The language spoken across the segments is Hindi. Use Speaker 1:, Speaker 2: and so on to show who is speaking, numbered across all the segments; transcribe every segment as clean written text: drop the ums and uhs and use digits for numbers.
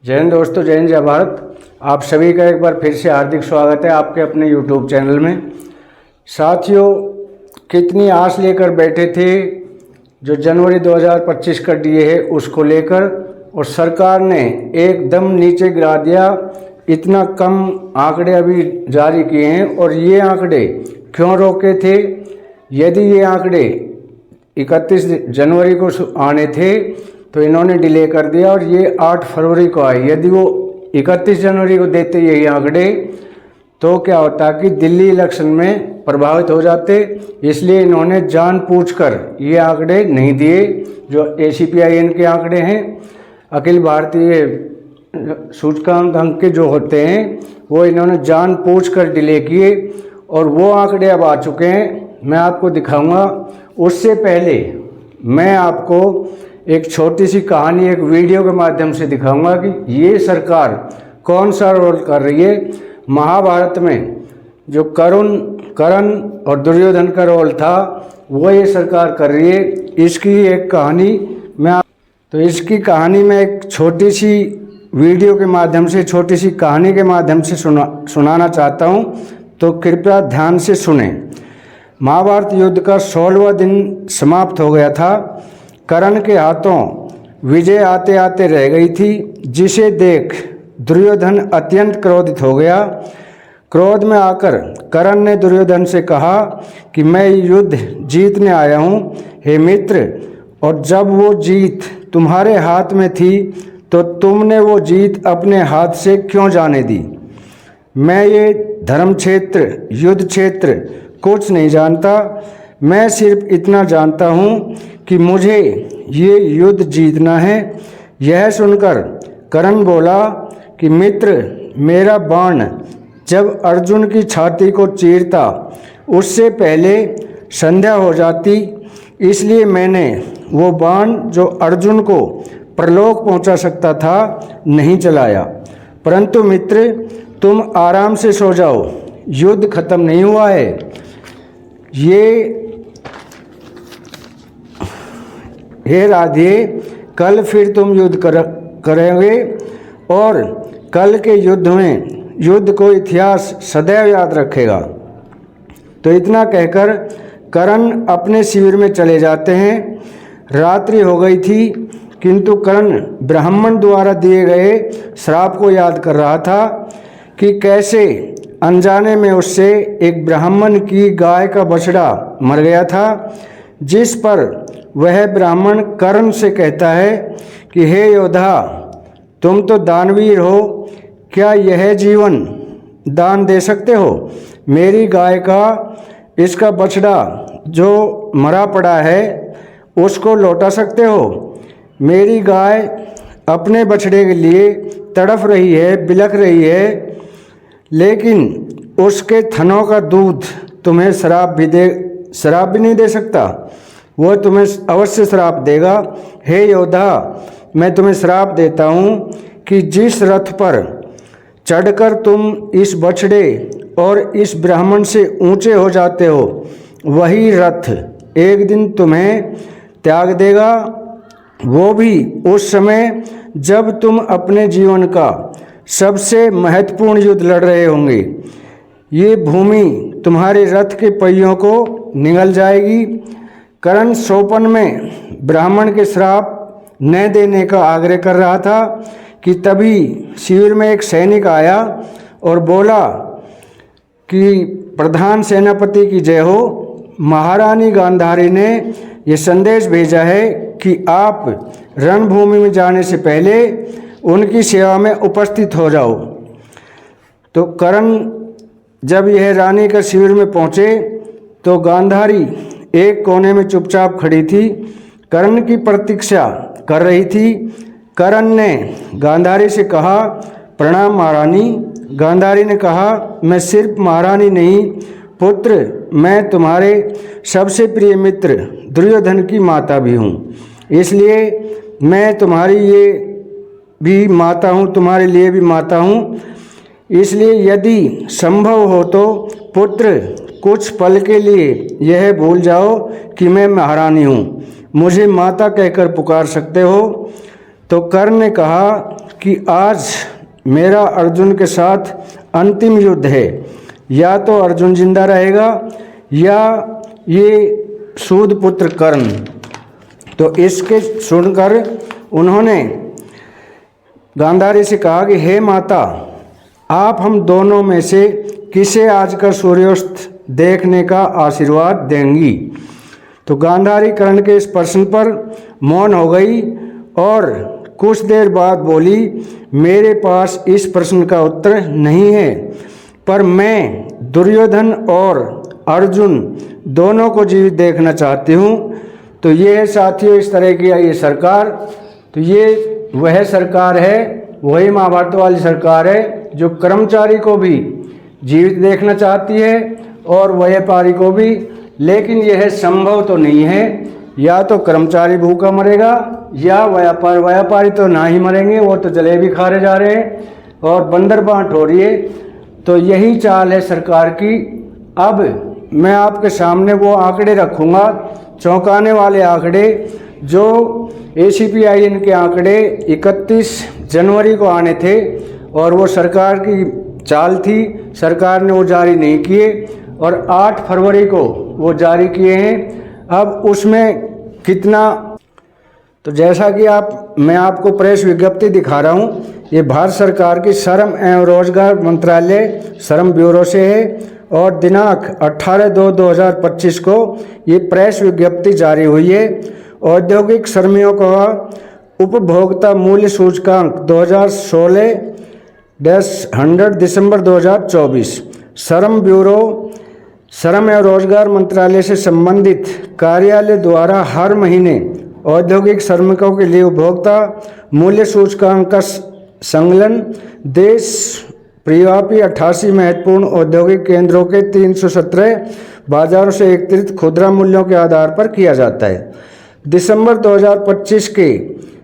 Speaker 1: जय हिंद दोस्तों, जय हिंद, जय भारत। आप सभी का एक बार फिर से हार्दिक स्वागत है आपके अपने YouTube चैनल में। साथियों, कितनी आस लेकर बैठे थे जो जनवरी 2025 का डीए है उसको लेकर, और सरकार ने एकदम नीचे गिरा दिया। इतना कम आंकड़े अभी जारी किए हैं। और ये आंकड़े क्यों रोके थे? यदि ये आंकड़े 31 जनवरी को आने थे तो इन्होंने डिले कर दिया और ये 8 फरवरी को आए। यदि वो 31 जनवरी को देते यही आंकड़े तो क्या होता कि दिल्ली इलेक्शन में प्रभावित हो जाते। इसलिए इन्होंने जानबूझकर ये आंकड़े नहीं दिए। जो ACPIN के आंकड़े हैं, अखिल भारतीय सूचकांक अंक के जो होते हैं, वो इन्होंने जानबूझकर डिले किए और वो आंकड़े अब आ चुके हैं। मैं आपको दिखाऊंगा। उससे पहले मैं आपको एक छोटी सी कहानी एक वीडियो के माध्यम से दिखाऊंगा कि ये सरकार कौन सा रोल कर रही है। महाभारत में जो कर्ण और दुर्योधन का रोल था वो ये सरकार कर रही है। इसकी एक कहानी इसकी कहानी मैं एक छोटी सी वीडियो के माध्यम से, छोटी सी कहानी के माध्यम से सुनाना चाहता हूँ, तो कृपया ध्यान से सुने। महाभारत युद्ध का 16वां दिन समाप्त हो गया था। कर्ण के हाथों विजय आते आते रह गई थी, जिसे देख दुर्योधन अत्यंत क्रोधित हो गया। क्रोध में आकर कर्ण ने दुर्योधन से कहा कि मैं युद्ध जीतने आया हूँ, हे मित्र, और जब वो जीत तुम्हारे हाथ में थी तो तुमने वो जीत अपने हाथ से क्यों जाने दी? मैं ये धर्म क्षेत्र, युद्ध क्षेत्र कुछ नहीं जानता। मैं सिर्फ इतना जानता हूँ कि मुझे ये युद्ध जीतना है। यह सुनकर कर्ण बोला कि मित्र, मेरा बाण जब अर्जुन की छाती को चीरता उससे पहले संध्या हो जाती, इसलिए मैंने वो बाण जो अर्जुन को परलोक पहुंचा सकता था नहीं चलाया। परंतु मित्र, तुम आराम से सो जाओ, युद्ध खत्म नहीं हुआ है। हे राधे, कल फिर तुम युद्ध करेंगे और कल के युद्ध को इतिहास सदैव याद रखेगा। तो इतना कहकर कर्ण अपने शिविर में चले जाते हैं। रात्रि हो गई थी, किंतु कर्ण ब्राह्मण द्वारा दिए गए श्राप को याद कर रहा था कि कैसे अनजाने में उससे एक ब्राह्मण की गाय का बछड़ा मर गया था, जिस पर वह ब्राह्मण कर्ण से कहता है कि हे योद्धा, तुम तो दानवीर हो, क्या यह जीवन दान दे सकते हो? मेरी गाय का इसका बछड़ा जो मरा पड़ा है उसको लौटा सकते हो? मेरी गाय अपने बछड़े के लिए तड़फ रही है, बिलख रही है, लेकिन उसके थनों का दूध तुम्हें श्राप भी नहीं दे सकता। वो तुम्हें अवश्य श्राप देगा। हे योद्धा, मैं तुम्हें श्राप देता हूँ कि जिस रथ पर चढ़कर तुम इस बछड़े और इस ब्राह्मण से ऊंचे हो जाते हो, वही रथ एक दिन तुम्हें त्याग देगा, वो भी उस समय जब तुम अपने जीवन का सबसे महत्वपूर्ण युद्ध लड़ रहे होंगे। ये भूमि तुम्हारे रथ के पहियों को निगल जाएगी। कर्ण सोपन में ब्राह्मण के श्राप न देने का आग्रह कर रहा था कि तभी शिविर में एक सैनिक आया और बोला कि प्रधान सेनापति की जय हो। महारानी गांधारी ने यह संदेश भेजा है कि आप रणभूमि में जाने से पहले उनकी सेवा में उपस्थित हो जाओ। तो कर्ण जब यह रानी का शिविर में पहुँचे तो गांधारी एक कोने में चुपचाप खड़ी थी, कर्ण की प्रतीक्षा कर रही थी। कर्ण ने गांधारी से कहा, प्रणाम महारानी। गांधारी ने कहा, मैं सिर्फ महारानी नहीं पुत्र, मैं तुम्हारे सबसे प्रिय मित्र दुर्योधन की माता भी हूँ, इसलिए मैं तुम्हारी ये भी माता हूँ, तुम्हारे लिए भी माता हूँ। इसलिए यदि संभव हो तो पुत्र कुछ पल के लिए यह भूल जाओ कि मैं महारानी हूँ, मुझे माता कहकर पुकार सकते हो। तो कर्ण ने कहा कि आज मेरा अर्जुन के साथ अंतिम युद्ध है, या तो अर्जुन जिंदा रहेगा या ये सूदपुत्र कर्ण। तो इसके सुनकर उन्होंने गांधारी से कहा कि हे माता, आप हम दोनों में से किसे आज का सूर्यास्त देखने का आशीर्वाद देंगी। तो गांधारी कर्ण के इस प्रश्न पर मौन हो गई और कुछ देर बाद बोली, मेरे पास इस प्रश्न का उत्तर नहीं है, पर मैं दुर्योधन और अर्जुन दोनों को जीवित देखना चाहती हूँ। तो ये है साथियों इस तरह की ये सरकार। तो ये वह सरकार है, वही महाभारत वाली सरकार है जो कर्मचारी को भी जीवित देखना चाहती है और व्यापारी को भी। लेकिन यह संभव तो नहीं है, या तो कर्मचारी भूखा मरेगा या व्यापारी तो ना ही मरेंगे, वो तो जलेबी खा रहे जा रहे हैं और बंदर बांट हो रही है। तो यही चाल है सरकार की। अब मैं आपके सामने वो आंकड़े रखूँगा, चौंकाने वाले आंकड़े, जो ACPIN के आंकड़े 31 जनवरी को आने थे और वो सरकार की चाल थी, सरकार ने वो जारी नहीं किए और 8 फरवरी को वो जारी किए हैं। अब उसमें कितना, तो जैसा कि मैं आपको प्रेस विज्ञप्ति दिखा रहा हूँ, ये भारत सरकार की श्रम एवं रोजगार मंत्रालय श्रम ब्यूरो से है और दिनांक 18/2/2025 को ये प्रेस विज्ञप्ति जारी हुई है। औद्योगिक श्रमिकों का उपभोक्ता मूल्य सूचकांक 2016-100 दिसंबर 2024। श्रम ब्यूरो श्रम एवं रोजगार मंत्रालय से संबंधित कार्यालय द्वारा हर महीने औद्योगिक श्रमिकों के लिए उपभोक्ता मूल्य सूचकांक का संकलन देश व्यापी 88 महत्वपूर्ण औद्योगिक केंद्रों के 317 बाजारों से एकत्रित खुदरा मूल्यों के आधार पर किया जाता है। दिसंबर 2025 के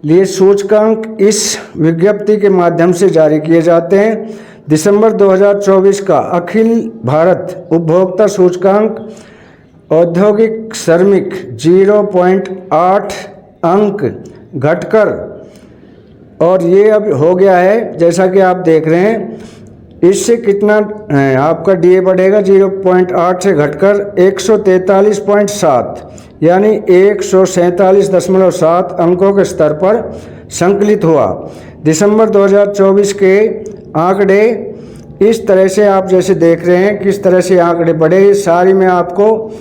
Speaker 1: लिए सूचकांक इस विज्ञप्ति के माध्यम से जारी किए जाते हैं। दिसंबर 2024 का अखिल भारत उपभोक्ता सूचकांक औद्योगिक श्रमिक 0.8 अंक घटकर, और ये अब हो गया है जैसा कि आप देख रहे हैं, इससे कितना आपका DA बढ़ेगा, 0.8 से घटकर 143.7 यानी 147.7 अंकों के स्तर पर संकलित हुआ। दिसंबर 2024 के आंकड़े इस तरह से आप जैसे देख रहे हैं किस तरह से आंकड़े बढ़े, ये सारी मैं आपको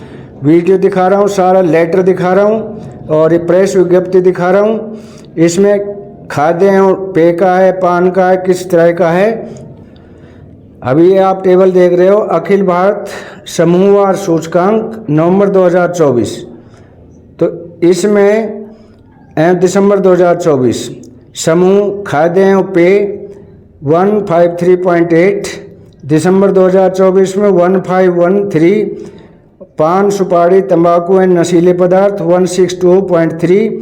Speaker 1: वीडियो दिखा रहा हूँ, सारा लेटर दिखा रहा हूँ और ये प्रेस विज्ञप्ति दिखा रहा हूँ। इसमें खाद्य एवं पेय का है, पान का है, किस तरह का है। अभी ये आप टेबल देख रहे हो, अखिल भारत समूहवार सूचकांक नवंबर 2024। तो इसमें दिसंबर 2024 समूह खाद्य एवं पेय 153.8, दिसंबर 2024 में 1513, पान सुपारी तंबाकू एवं नशीले पदार्थ 162.3,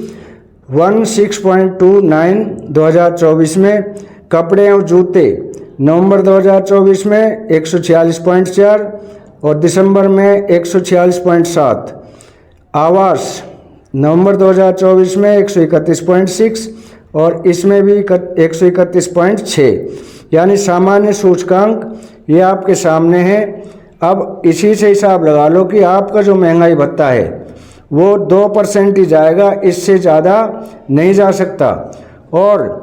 Speaker 1: 16.29 2024 में। कपड़े एवं जूते नवंबर 2024 में 146.4 और दिसंबर में 146.7। आवास नवंबर 2024 में 131.6 और इसमें भी 131.6, यानी सामान्य सूचकांक ये आपके सामने है। अब इसी से हिसाब लगा लो कि आपका जो महंगाई भत्ता है वो 2% ही जाएगा, इससे ज़्यादा नहीं जा सकता। और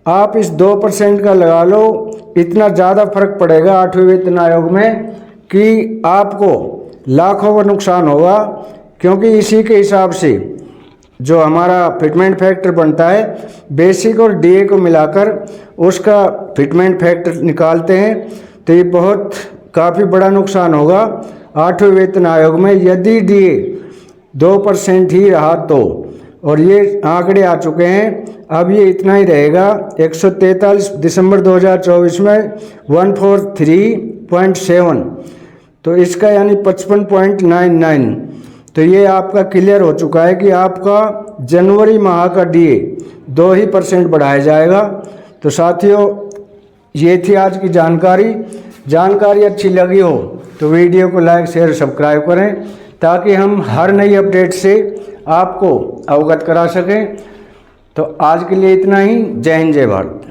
Speaker 1: आप इस 2% का लगा लो, इतना ज़्यादा फर्क पड़ेगा 8वें वेतन आयोग में कि आपको लाखों का नुकसान होगा, क्योंकि इसी के हिसाब से जो हमारा फिटमेंट फैक्टर बनता है, बेसिक और DA को मिलाकर उसका फिटमेंट फैक्टर निकालते हैं। तो ये बहुत काफ़ी बड़ा नुकसान होगा 8वें वेतन आयोग में यदि DA 2% ही रहा तो। और ये आंकड़े आ चुके हैं, अब ये इतना ही रहेगा। 143 दिसंबर 2024 में 143.7, तो इसका यानी 55.99। तो ये आपका क्लियर हो चुका है कि आपका जनवरी माह का DA 2% बढ़ाया जाएगा। तो साथियों ये थी आज की जानकारी अच्छी लगी हो तो वीडियो को लाइक शेयर सब्सक्राइब करें, ताकि हम हर नई अपडेट से आपको अवगत करा सकें। तो आज के लिए इतना ही। जय हिंद, जय भारत।